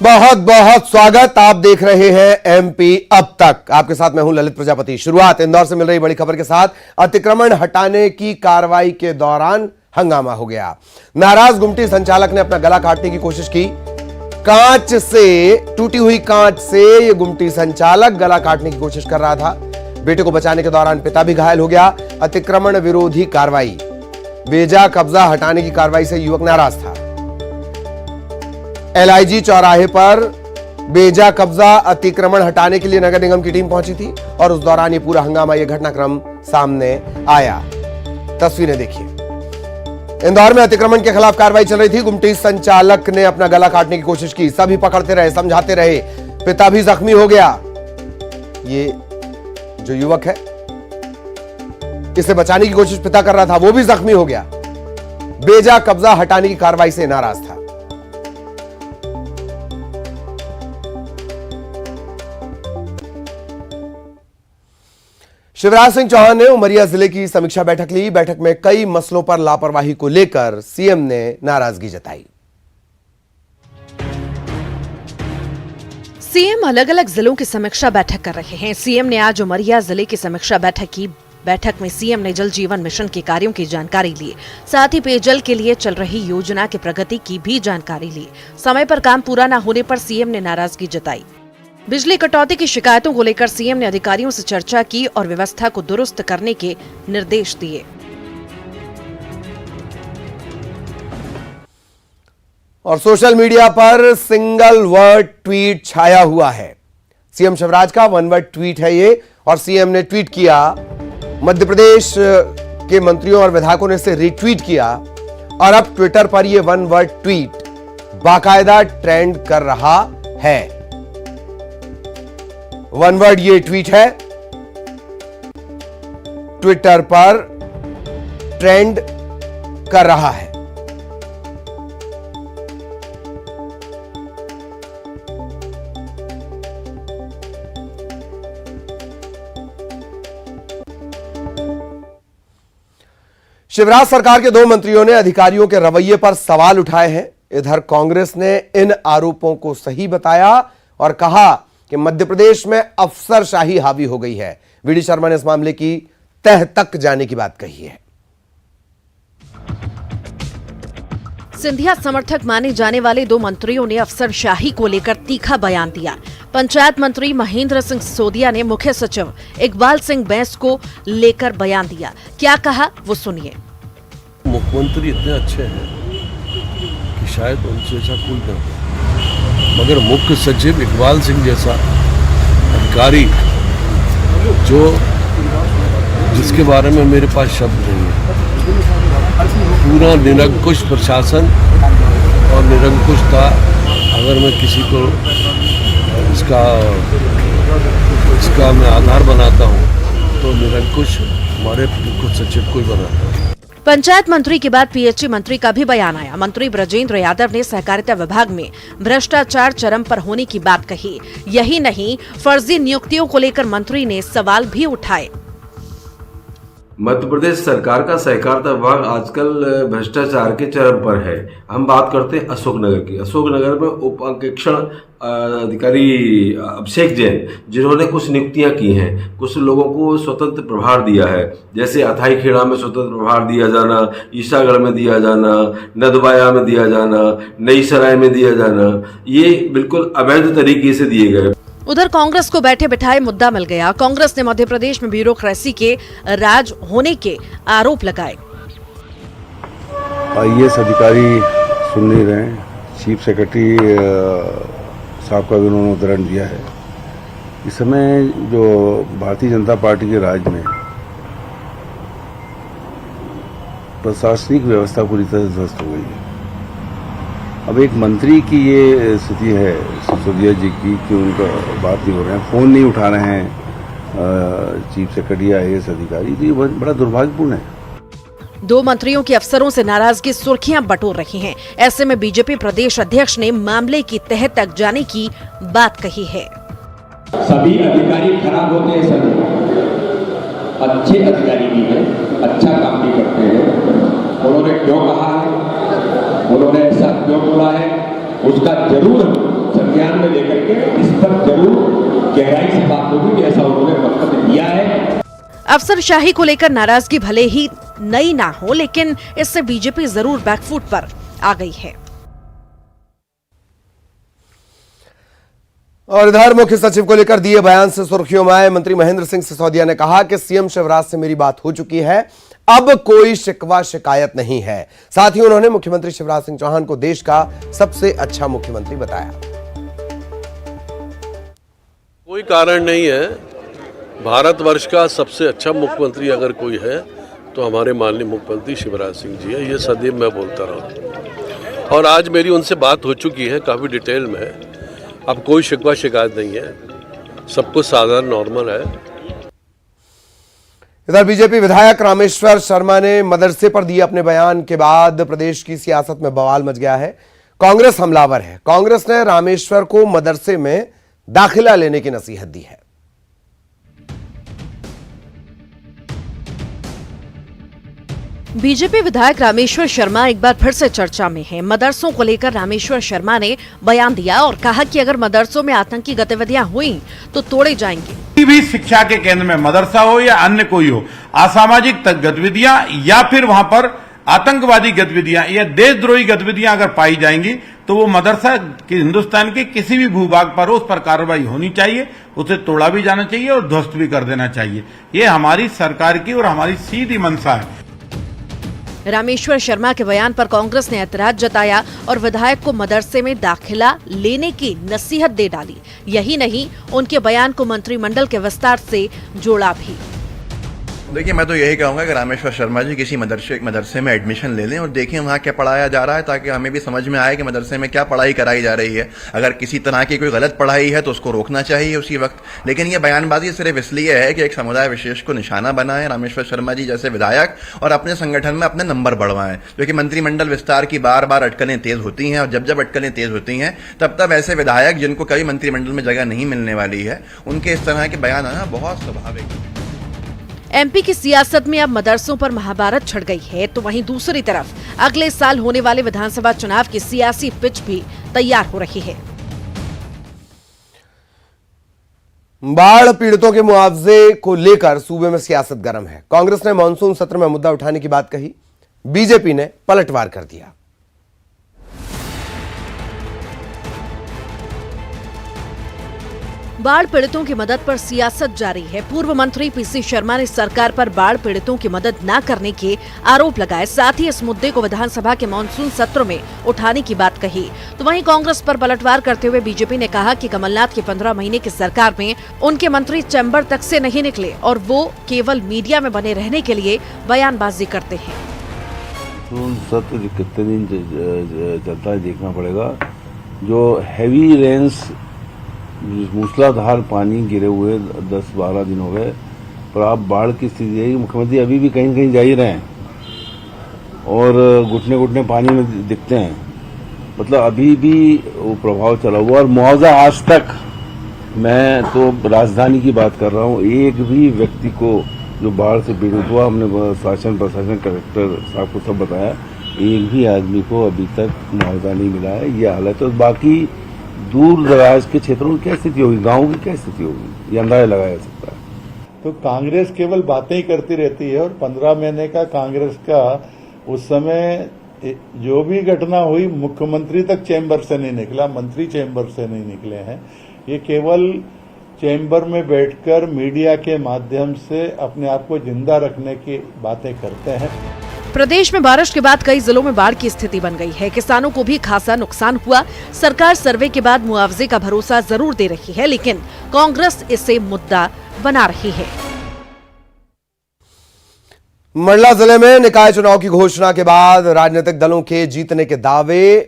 बहुत बहुत स्वागत। आप देख रहे हैं एमपी अब तक। आपके साथ मैं हूं ललित प्रजापति। शुरुआत इंदौर से मिल रही बड़ी खबर के साथ। अतिक्रमण हटाने की कार्रवाई के दौरान हंगामा हो गया। नाराज गुमटी संचालक ने अपना गला काटने की कोशिश की। कांच से, टूटी हुई कांच से यह गुमटी संचालक गला काटने की कोशिश कर रहा था। बेटे को बचाने के दौरान पिता भी घायल हो गया। अतिक्रमण विरोधी कार्रवाई, बेजा कब्जा हटाने की कार्रवाई से युवक नाराज था। एलआईजी चौराहे पर बेजा कब्जा अतिक्रमण हटाने के लिए नगर निगम की टीम पहुंची थी और उस दौरान ये पूरा हंगामा, ये घटनाक्रम सामने आया। तस्वीरें देखिए। इंदौर में अतिक्रमण के खिलाफ कार्रवाई चल रही थी। गुमटी संचालक ने अपना गला काटने की कोशिश की। सभी पकड़ते रहे, समझाते रहे। पिता भी जख्मी हो गया। ये जो युवक है, इसे बचाने की कोशिश पिता कर रहा था, वो भी जख्मी हो गया। बेजा कब्जा हटाने की कार्रवाई से नाराज था। शिवराज सिंह चौहान ने उमरिया जिले की समीक्षा बैठक ली। बैठक में कई मसलों पर लापरवाही को लेकर सीएम ने नाराजगी जताई। सीएम अलग अलग जिलों की समीक्षा बैठक कर रहे हैं। सीएम ने आज उमरिया जिले की समीक्षा बैठक की। बैठक में सीएम ने जल जीवन मिशन के कार्यों की जानकारी ली। साथ ही पेयजल के लिए चल रही योजना की प्रगति की भी जानकारी ली। समय पर काम पूरा न होने पर सीएम ने नाराजगी जताई। बिजली कटौती की शिकायतों को लेकर सीएम ने अधिकारियों से चर्चा की और व्यवस्था को दुरुस्त करने के निर्देश दिए। और सोशल मीडिया पर सिंगल वर्ड ट्वीट छाया हुआ है। सीएम शिवराज का वन वर्ड ट्वीट है ये। और सीएम ने ट्वीट किया, मध्य प्रदेश के मंत्रियों और विधायकों ने इसे रिट्वीट किया और अब ट्विटर पर यह वन वर्ड ट्वीट बाकायदा ट्रेंड कर रहा है। वन वर्ड ये ट्वीट है, ट्विटर पर ट्रेंड कर रहा है। शिवराज सरकार के दो मंत्रियों ने अधिकारियों के रवैये पर सवाल उठाए हैं। इधर कांग्रेस ने इन आरोपों को सही बताया और कहा कि मध्य प्रदेश में अफसरशाही हावी हो गई है। वीडी शर्मा ने इस मामले की तह तक जाने की बात कही है। सिंधिया समर्थक माने जाने वाले दो मंत्रियों ने अफसरशाही को लेकर तीखा बयान दिया। पंचायत मंत्री महेंद्र सिंह सिसोदिया ने मुख्य सचिव इकबाल सिंह बैंस को लेकर बयान दिया। क्या कहा वो सुनिए। मुख्यमंत्री इतने अच्छे हैं कि शायद उनसे ऐसा कोई ना हो, मगर मुख्य सचिव इकबाल सिंह जैसा अधिकारी जिसके बारे में मेरे पास शब्द नहीं है, पूरा निरंकुश प्रशासन और निरंकुशता, अगर मैं किसी को इसका मैं आधार बनाता हूँ तो निरंकुश हमारे मुख्य सचिव को ही बनाता हूँ। पंचायत मंत्री के बाद पीएचई मंत्री का भी बयान आया। मंत्री ब्रजेंद्र यादव ने सहकारिता विभाग में भ्रष्टाचार चरम पर होने की बात कही। यही नहीं, फर्जी नियुक्तियों को लेकर मंत्री ने सवाल भी उठाए। मध्य प्रदेश सरकार का सहकारिता विभाग आजकल भ्रष्टाचार के चरम पर है। हम बात करते हैं अशोकनगर की। अशोकनगर में उप अंकेक्षण अधिकारी अभिषेक जैन, जिन्होंने कुछ नियुक्तियां की हैं, कुछ लोगों को स्वतंत्र प्रभार दिया है, जैसे अथाई खेड़ा में स्वतंत्र प्रभार दिया जाना, ईसागढ़ में दिया जाना, नदवाया में दिया जाना, नई सराय में दिया जाना, ये बिल्कुल अवैध तरीके से दिए गए। उधर कांग्रेस को बैठे बिठाए मुद्दा मिल गया। कांग्रेस ने मध्य प्रदेश में ब्यूरोक्रेसी के राज होने के आरोप लगाए। आईएएस अधिकारी सुन नहीं रहे। चीफ सेक्रेटरी साहब का भी उन्होंने उदाहरण दिया है। इस समय जो भारतीय जनता पार्टी के राज में प्रशासनिक व्यवस्था पूरी तरह से ध्वस्त हो गई है। अब एक मंत्री की ये स्थिति है सिसोदिया जी की कि उनका बात नहीं हो रहे हैं, फोन नहीं उठा रहे हैं चीफ सेक्रेटरी आईएएस अधिकारी, तो ये बड़ा दुर्भाग्यपूर्ण है। दो मंत्रियों की अफसरों से नाराजगी सुर्खियां बटोर रही हैं। ऐसे में बीजेपी प्रदेश अध्यक्ष ने मामले की तह तक जाने की बात कही है। सभी अधिकारी खराब होते हैं, सभी अच्छे अधिकारी भी हैं, अच्छा काम भी करते हैं। उन्होंने क्यों कहा है, उन्होंने ऐसा क्यों बोला है, उसका जरूर संज्ञान में लेकर के इस पर जरूर गहराई से बात होगी कि ऐसा उन्होंने वक्तव्य दिया है। अफसरशाही को लेकर नाराजगी भले ही नई ना हो, लेकिन इससे बीजेपी जरूर बैकफुट पर आ गई है। और इधर मुख्य सचिव को लेकर दिए बयान से सुर्खियों में आए मंत्री महेंद्र सिंह सिसोदिया ने कहा कि सीएम शिवराज से मेरी बात हो चुकी है, अब कोई शिकवा शिकायत नहीं है। साथ ही उन्होंने मुख्यमंत्री शिवराज सिंह चौहान को देश का सबसे अच्छा मुख्यमंत्री बताया। कोई कारण नहीं है। भारतवर्ष का सबसे अच्छा मुख्यमंत्री अगर कोई है तो हमारे माननीय मुख्यमंत्री शिवराज सिंह जी है। ये सदैव मैं बोलता रहा और आज मेरी उनसे बात हो चुकी है काफ़ी डिटेल में। अब कोई शिकवा शिकायत नहीं है, सब कुछ साधारण नॉर्मल है। इधर बीजेपी विधायक रामेश्वर शर्मा ने मदरसे पर दिए अपने बयान के बाद प्रदेश की सियासत में बवाल मच गया है। कांग्रेस हमलावर है। कांग्रेस ने रामेश्वर को मदरसे में दाखिला लेने की नसीहत दी है। बीजेपी विधायक रामेश्वर शर्मा एक बार फिर से चर्चा में हैं। मदरसों को लेकर रामेश्वर शर्मा ने बयान दिया और कहा कि अगर मदरसों में आतंकी गतिविधियां हुई तो तोड़े जाएंगे। किसी भी शिक्षा के केंद्र में मदरसा हो या अन्य कोई हो, असामाजिक गतिविधियां या फिर वहां पर आतंकवादी गतिविधियां या देशद्रोही गतिविधियां अगर पाई जाएंगी तो वो मदरसा हिंदुस्तान के किसी भी भूभाग पर हो, उस पर कार्रवाई होनी चाहिए, उसे तोड़ा भी जाना चाहिए और ध्वस्त भी कर देना चाहिए। ये हमारी सरकार की और हमारी सीधी मंशा है। रामेश्वर शर्मा के बयान पर कांग्रेस ने ऐतराज जताया और विधायक को मदरसे में दाखिला लेने की नसीहत दे डाली। यही नहीं, उनके बयान को मंत्रिमंडल के विस्तार से जोड़ा भी। देखिए, मैं तो यही कहूंगा कि रामेश्वर शर्मा जी किसी मदरसे में एडमिशन ले लें और देखें वहाँ क्या पढ़ाया जा रहा है, ताकि हमें भी समझ में आए कि मदरसे में क्या पढ़ाई कराई जा रही है। अगर किसी तरह की कोई गलत पढ़ाई है तो उसको रोकना चाहिए उसी वक्त। लेकिन ये बयानबाजी सिर्फ इसलिए है कि एक समुदाय विशेष को निशाना बनाए रामेश्वर शर्मा जी जैसे विधायक और अपने संगठन में अपने नंबर बढ़वाएं, क्योंकि मंत्रिमंडल विस्तार की बार बार अटकलें तेज होती हैं और जब अटकलें तेज होती हैं तब ऐसे विधायक जिनको कभी मंत्रिमंडल में जगह नहीं मिलने वाली है, उनके इस तरह के बयान आना बहुत स्वाभाविक है। एमपी की सियासत में अब मदरसों पर महाभारत छिड़ गई है, तो वहीं दूसरी तरफ अगले साल होने वाले विधानसभा चुनाव की सियासी पिच भी तैयार हो रही है। बाढ़ पीड़ितों के मुआवजे को लेकर सूबे में सियासत गर्म है। कांग्रेस ने मानसून सत्र में मुद्दा उठाने की बात कही, बीजेपी ने पलटवार कर दिया। बाढ़ पीड़ितों की मदद पर सियासत जारी है। पूर्व मंत्री पीसी शर्मा ने सरकार पर बाढ़ पीड़ितों की मदद न करने के आरोप लगाए। साथ ही इस मुद्दे को विधानसभा के मानसून सत्र में उठाने की बात कही। तो वहीं कांग्रेस पर पलटवार करते हुए बीजेपी ने कहा कि कमलनाथ की 15 महीने की सरकार में उनके मंत्री चैम्बर तक से नहीं निकले और वो केवल मीडिया में बने रहने के लिए बयानबाजी करते हैं। सत्र कितने दिन चलता है देखना पड़ेगा। जो हैवी रेन्स मूसलाधार पानी गिरे हुए 10-12 दिन हो गए, पर आप बाढ़ की स्थिति है। मुख्यमंत्री अभी भी कहीं कहीं जा ही रहे हैं और घुटने घुटने पानी में दिखते हैं। मतलब अभी भी वो प्रभाव चला हुआ। और मुआवजा आज तक, मैं तो राजधानी की बात कर रहा हूँ, एक भी व्यक्ति को जो बाढ़ से पीड़ित हुआ, हमने शासन प्रशासन कलेक्टर साहब को सब बताया, एक भी आदमी को अभी तक मुआवजा नहीं मिला है। ये हालत है। बाकी दूर दराज के क्षेत्रों में क्या स्थिति होगी, गाँव की क्या स्थिति होगी, ये अंदाजा लगाया जा सकता है। तो कांग्रेस केवल बातें ही करती रहती है और 15 महीने का कांग्रेस का उस समय जो भी घटना हुई, मुख्यमंत्री तक चैम्बर से नहीं निकला, मंत्री चैम्बर से नहीं निकले हैं। ये केवल चैम्बर में बैठकर मीडिया के माध्यम से अपने आप को जिंदा रखने की बातें करते हैं। प्रदेश में बारिश के बाद कई जिलों में बाढ़ की स्थिति बन गई है। किसानों को भी खासा नुकसान हुआ। सरकार सर्वे के बाद मुआवजे का भरोसा जरूर दे रही है, लेकिन कांग्रेस इसे मुद्दा बना रही है। मंडला जिले में निकाय चुनाव की घोषणा के बाद राजनीतिक दलों के जीतने के दावे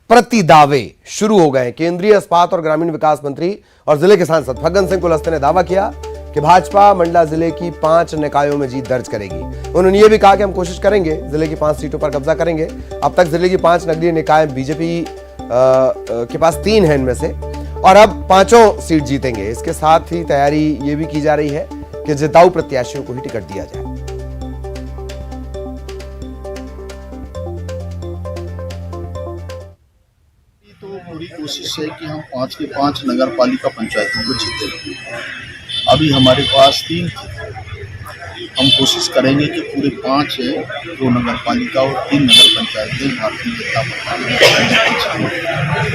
प्रति दावे शुरू हो गए। केंद्रीय इस्पात और ग्रामीण विकास मंत्री और जिले के सांसद फग्गन सिंह कुलस्ते ने दावा किया कि भाजपा मंडला जिले की 5 निकायों में जीत दर्ज करेगी। उन्होंने ये भी कहा कि हम कोशिश करेंगे, जिले की 5 सीटों पर कब्जा करेंगे। अब तक जिले की 5 नगरीय निकाय बीजेपी के पास 3 है इनमें से, और अब 5 सीट जीतेंगे। इसके साथ ही तैयारी ये भी की जा रही है कि जिताऊ प्रत्याशियों को ही टिकट दिया जाए। तो पूरी कोशिश है कि हम 5 के 5 नगर पालिका पंचायतों को जीते। अभी हमारे पास 3 थे, हम कोशिश करेंगे कि पूरे 5 2 नगर पालिका और 3 नगर पंचायतें भारतीय जनता पार्टी,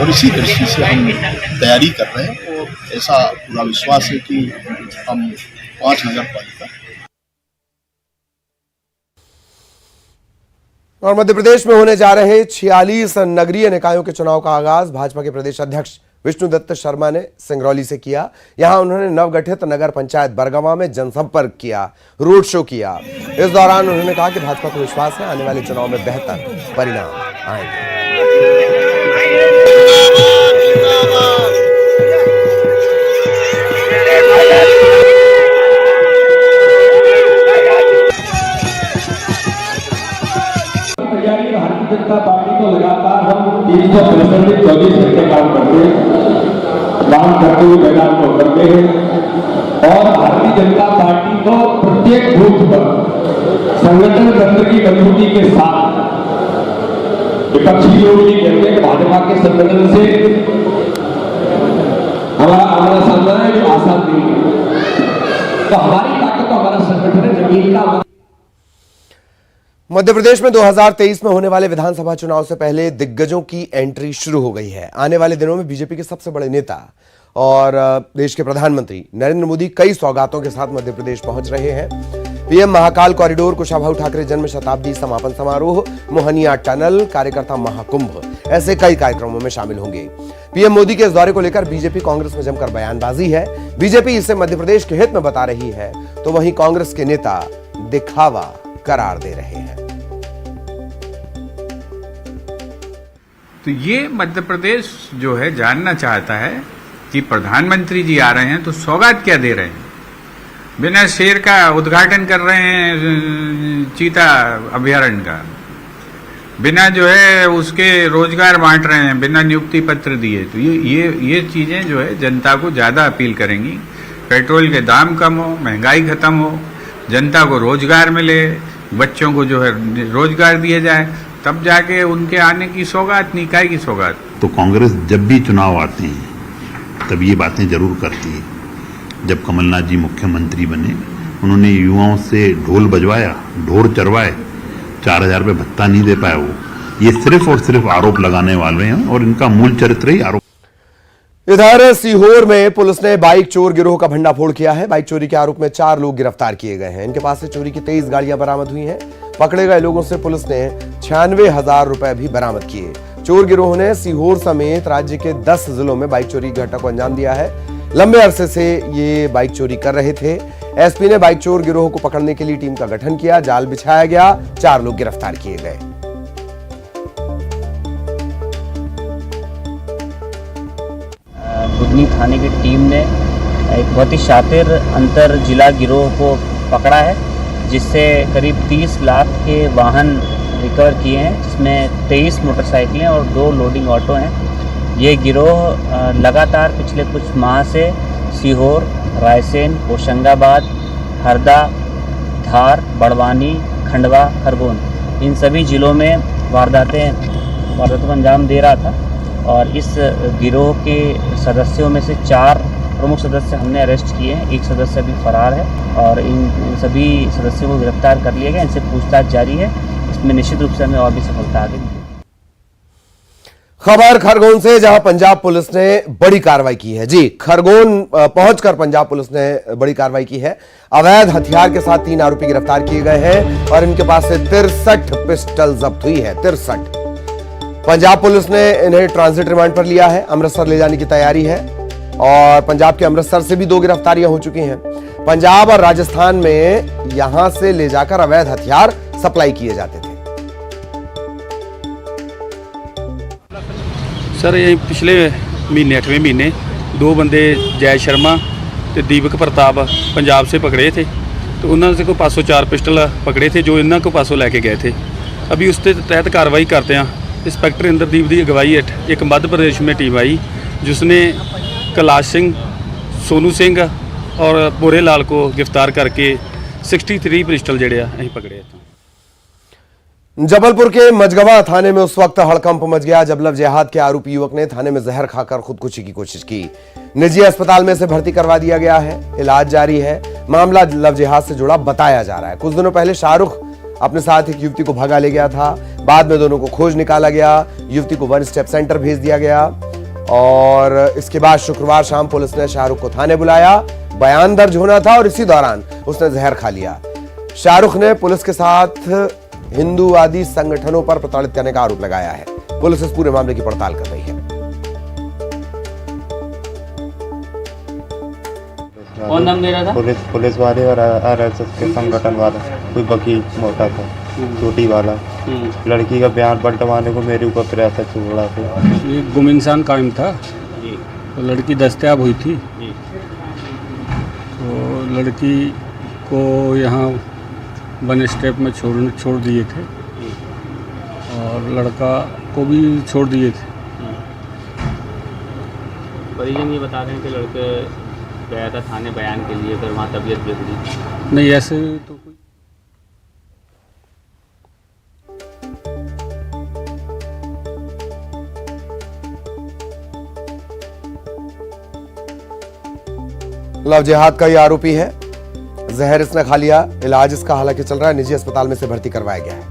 और इसी दृष्टि से हम तैयारी कर रहे हैं और ऐसा पूरा विश्वास है कि हम 5 नगर पालिका। और मध्य प्रदेश में होने जा रहे 46 नगरीय निकायों के चुनाव का आगाज भाजपा के प्रदेश अध्यक्ष विष्णुदत्त शर्मा ने सिंगरौली से किया। यहां उन्होंने नवगठित नगर पंचायत बरगवां में जनसंपर्क किया, रोड शो किया। इस दौरान उन्होंने कहा कि भाजपा को विश्वास है आने वाले चुनाव में बेहतर परिणाम आएंगे। भारतीय जनता पार्टी को लगातार हम 364 घंटे काम करते हुए मैदान को करते हैं और भारतीय जनता पार्टी को प्रत्येक बूथ पर संगठन तंत्र की मजबूती के साथ, विपक्षी लोग भी कहते हैं भाजपा के संगठन से हमारा सामना है जो आसान नहीं है, तो हमारी ताकत हमारा संगठन है, जमीन का। मध्य प्रदेश में 2023 में होने वाले विधानसभा चुनाव से पहले दिग्गजों की एंट्री शुरू हो गई है। आने वाले दिनों में बीजेपी के सबसे बड़े नेता और देश के प्रधानमंत्री नरेंद्र मोदी कई सौगातों के साथ मध्य प्रदेश पहुंच रहे हैं। पीएम महाकाल कॉरिडोर, कुशाभाऊ ठाकरे जन्म शताब्दी समापन समारोह, मोहनिया टनल, कार्यकर्ता महाकुंभ, ऐसे कई कार्यक्रमों में शामिल होंगे। पीएम मोदी के इस दौरे को लेकर बीजेपी कांग्रेस में जमकर बयानबाजी है। बीजेपी इसे मध्य प्रदेश के हित में बता रही है, तो वहीं कांग्रेस के नेता दिखावा करार दे रहे हैं। तो ये मध्य प्रदेश जो है जानना चाहता है कि प्रधानमंत्री जी आ रहे हैं तो सौगात क्या दे रहे हैं। बिना शेर का उद्घाटन कर रहे हैं चीता अभयारण्य का, बिना जो है उसके रोजगार बांट रहे हैं, बिना नियुक्ति पत्र दिए। तो ये चीजें जो है जनता को ज्यादा अपील करेंगी। पेट्रोल के दाम कम हो, महंगाई खत्म हो, जनता को रोजगार मिले, बच्चों को जो है रोजगार दिया जाए, तब जाके उनके आने की सौगात, निकाय की सौगात। तो कांग्रेस जब भी चुनाव आते हैं तब ये बातें जरूर करती है। जब कमलनाथ जी मुख्यमंत्री बने, उन्होंने युवाओं से ढोल बजवाया, ढोर चरवाए, 4000 रुपये भत्ता नहीं दे पाए। वो ये सिर्फ और सिर्फ आरोप लगाने वाले हैं और इनका मूल चरित्र ही आरोप। इधर सीहोर में पुलिस ने बाइक चोर गिरोह का भंडाफोड़ किया है। बाइक चोरी के आरोप में 4 लोग गिरफ्तार किए गए हैं। इनके पास से चोरी की 23 गाड़ियां बरामद हुई हैं। पकड़े गए लोगों से पुलिस ने 96,000 रुपए भी बरामद किए। चोर गिरोह ने सीहोर समेत राज्य के 10 जिलों में बाइक चोरी की घटना को अंजाम दिया है। लंबे अरसे से ये बाइक चोरी कर रहे थे। एसपी ने बाइक चोर गिरोह को पकड़ने के लिए टीम का गठन किया, जाल बिछाया गया, 4 लोग गिरफ्तार किए गए। बुधनी थाने की टीम ने एक बहुत ही शातिर अंतर जिला गिरोह को पकड़ा है, जिससे करीब 30 लाख के वाहन रिकवर किए हैं, जिसमें 23 मोटरसाइकिलें और 2 लोडिंग ऑटो हैं। ये गिरोह लगातार पिछले कुछ माह से सीहोर, रायसेन, होशंगाबाद, हरदा, धार, बड़वानी, खंडवा, खरगोन, इन सभी जिलों में वारदातों को अंजाम दे रहा था। और इस गिरोह के सदस्यों में से 4 प्रमुख सदस्य हमने अरेस्ट किए हैं, 1 सदस्य अभी फरार है और इन सभी सदस्यों को गिरफ्तार कर लिया गया। इनसे पूछताछ जारी है। इसमें निश्चित रूप से हमें और भी सफलता आगे मिलेगी। खबर खरगोन से, जहां पंजाब पुलिस ने बड़ी कार्रवाई की है। जी, खरगोन पहुंचकर पंजाब पुलिस ने बड़ी कार्रवाई की है। अवैध हथियार के साथ 3 आरोपी गिरफ्तार किए गए हैं और इनके पास से 63 पिस्टल जब्त हुई है। 63। पंजाब पुलिस ने इन्हें ट्रांजिट रिमांड पर लिया है। अमृतसर ले जाने की तैयारी है और पंजाब के अमृतसर से भी 2 गिरफ्तारियां हो चुकी हैं। पंजाब और राजस्थान में यहां से ले जाकर अवैध हथियार सप्लाई किए जाते थे। सर, ये पिछले महीने 8वें महीने 2 बंदे जय शर्मा तो दीपक प्रताप पंजाब से पकड़े थे। तो उन्होंने से को 504 पिस्टल पकड़े थे जो इन्हों को पासों लेके गए थे। अभी उस तहत कार्रवाई करते हैं। इंस्पेक्टर इंद्रदीप की अगवाई हेठ एक मध्य प्रदेश में टीम आई, जिसने कैलाश सिंह, सोनू सिंह और भोरे लाल को गिरफ्तार करके 63 पिस्टल जड़े अं पकड़े। जबलपुर के मझगवा थाने में उस वक्त हड़कंप मच गया जब लव जिहाद के आरोपी युवक ने थाने में जहर खाकर खुदकुशी की कोशिश की। निजी अस्पताल में से भर्ती करवा दिया गया है, इलाज जारी है। मामला लव जिहाद से जुड़ा बताया जा रहा है। कुछ दिनों पहले शाहरुख अपने साथ एक युवती को भगा ले गया था। बाद में दोनों को खोज निकाला गया, युवती को वन स्टेप सेंटर भेज दिया गया और इसके बाद शुक्रवार शाम पुलिस ने शाहरुख को थाने बुलाया। बयान दर्ज होना था और इसी दौरान उसने जहर खा लिया। शाहरुख ने पुलिस के साथ हिंदूवादी संगठनों पर प्रताड़ित करने का आरोप लगाया है। पुलिस इस पूरे मामले की पड़ताल कर रही है। कौन नाम दे रहा था? पुलिस वाले और आरएसएस के संगठन वाला, कोई वकील मोटा था, चोटी वाला। लड़की का बयान पलटवाने को मेरे ऊपर प्रयास छोड़ा था। ये गुमिंसान कायम था, तो लड़की दस्तयाब हुई थी, तो लड़की को यहाँ वन स्टेप में छोड़ दिए थे और लड़का को भी छोड़ दिए थे। परिजन ये बता रहे हैं कि लड़के गया था थाने बयान के लिए, फिर वहाँ तबीयत बिगड़ी। नहीं, ऐसे तो कोई लव जिहाद का ये आरोपी है। जहर इसने खा लिया, इलाज इसका हालांकि चल रहा है, निजी अस्पताल में से भर्ती करवाया गया है।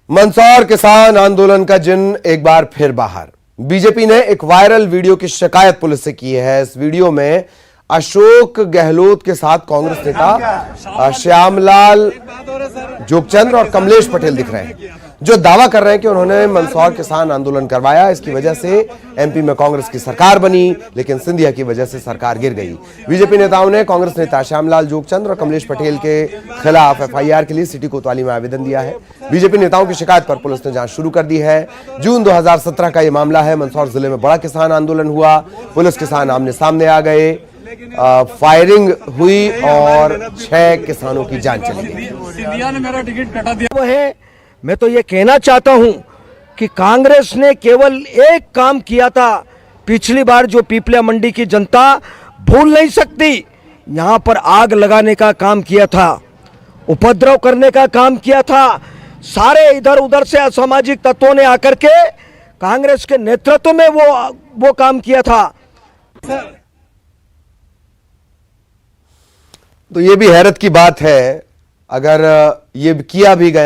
मंदसौर किसान आंदोलन का जिन एक बार फिर बाहर। बीजेपी ने एक वायरल वीडियो की शिकायत पुलिस से की है। इस वीडियो में अशोक गहलोत के साथ कांग्रेस नेता श्यामलाल जोगचंद्र और कमलेश पटेल दिख रहे हैं, जो दावा कर रहे हैं कि उन्होंने मंदसौर किसान आंदोलन करवाया। इसकी वजह से एमपी में कांग्रेस की सरकार बनी, लेकिन सिंधिया की वजह से सरकार गिर गई। बीजेपी नेताओं ने कांग्रेस नेता श्यामलाल जोगचंद्र और कमलेश पटेल के खिलाफ एफआईआर के लिए सिटी कोतवाली में आवेदन दिया है। बीजेपी नेताओं की शिकायत पर पुलिस ने जांच शुरू कर दी है। जून 2017 का यह मामला है। मंदसौर जिले में बड़ा किसान आंदोलन हुआ, पुलिस किसान आमने सामने आ गए, फायरिंग हुई और 6 किसानों की जान चली गई। सिंधिया ने मेरा टिकट कटा दिया है। मैं तो ये कहना चाहता हूं कि कांग्रेस ने केवल एक काम किया था, पिछली बार जो पीपलिया मंडी की जनता भूल नहीं सकती, यहां पर आग लगाने का काम किया था, उपद्रव करने का काम किया था। सारे इधर उधर से असामाजिक तत्वों ने आकर के कांग्रेस के नेतृत्व में वो काम किया था। तो ये भी हैरत की बात है, अगर ये किया भी गया